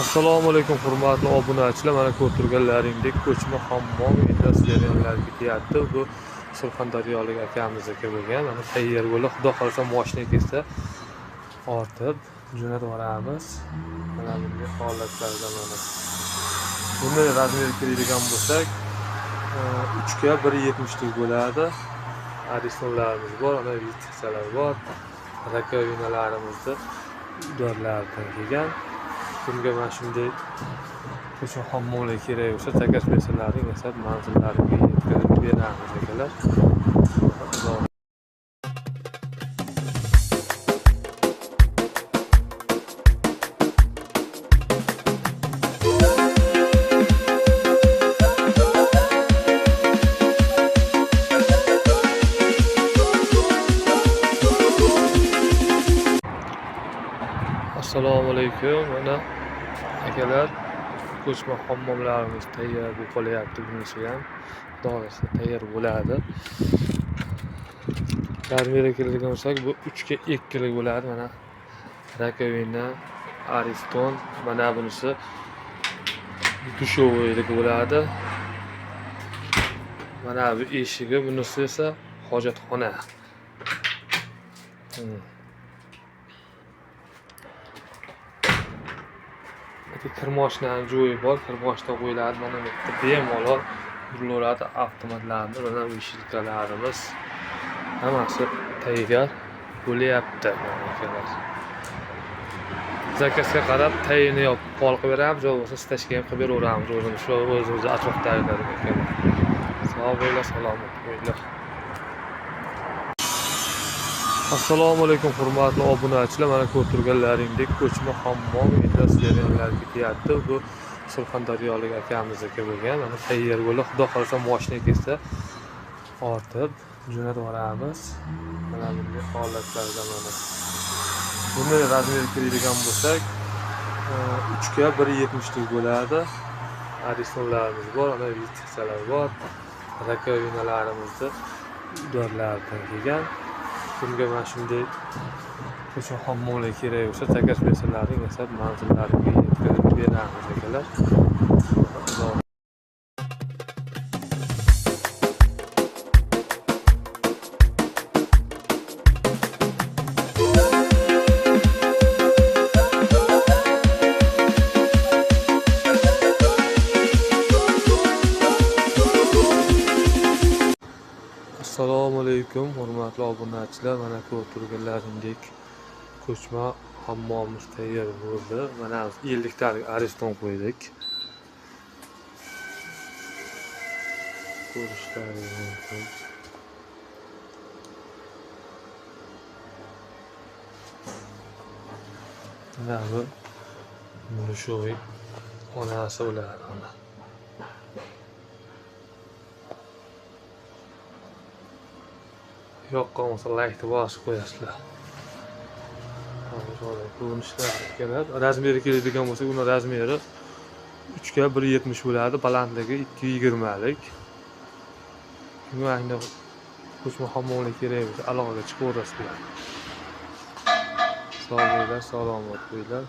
Assalomu alaykum hurmatli obunachilar. Mana ko'rib turganlaringdek ko'chma hammom endi seriallar ketyapti. Bu surxondaryolik akamizniki bo'lgan. Mana tayyor bo'lib, xudo xolasa mashina kelsa ortib jo'natib yuboramiz. Mana bunday holatlarda mana. Buni razmeri keladigan bo'lsak, 3 ga 1.70 lik bo'ladi. Aristonlarimiz bor, ana vitsalar bor. Rakovinalarimizni dorlardan kelgan. Bunga mana shunday ko'cha hammomlar kerak bo'lsa, takas bersanlaring yasab manzillarimga yetkazib beramiz akalar. Assalomu alaykum. Mana akalar, ko'chma hammomlarimiz tayyor bo'lib qolyapti. Bunisi ham xudo xolasa tayyor bo'ladi. Razmeri keladigan bo'lsak, bu 3 ga 2 lik bo'ladi. Mana rakovina, ariston, mana bunisi dushoviylik bo'ladi. Mana bu eshigi, bunisi esa hojatxona. Kirmoshlarning joyi bor, kirmoshda qo'yiladi. Mana bu yerda bemalol yurilaveradi avtomatlarni, mana bu shilkalarimiz hammasi tayyor bo'lyapti. Zakazga qarab tayini yopib qolib beramiz, yo bo'lmasa stashka ham qilib beraveramiz o'zimiz, shu o'zimiz atrofdagilarga akalar. Sog' bo'linglar, salomat bo'linglar. Assalomu alaykum hurmatli obunachilar. Mana ko'rib turganlaringdek ko'chma hammom endi seriallar ketyapti. Bu surxondaryolik akamizniki bo'lgan. Mana tayyor bo'lib, xudo xolasa mashina kelsa ortib jo'natib yuboramiz. Mana bunday holatlarda mana. Buni razmeri keladigan bo'lsak, 3 ga 1.70 lik bo'ladi. Aristonlarimiz bor, ana vitsalar bor. Rakovinalarimizni dorlardan kelgan. Bunga mana shunday ko'cha hammomlar kerak bo'lsa, takas bersanlaring yasab manzillarimga yetkazib beramiz akalar. Assalomu alaykum hurmatli obunachilar. Mana ko'rib turganlaringdek ko'chma hammomimiz tayyor bo'ldi. Mana 50 talik ariston qo'ydik. Ko'rishlaringiz mumkin. Mana bu mushoy onasi bo'ladi mana. Yoqqan bo'lsa laykni bosib qo'yasizlar. Hozir ko'rinishlar kerak. Razmeri keladigan bo'lsa, uni razmeri 3 ga 1.70 bo'ladi, balandligi 2.20 lik. Shunga endi ko'chma hammomlar kerak bo'lsa, aloqaga chiqaverasizlar. Sog' bo'linglar, salomat bo'linglar.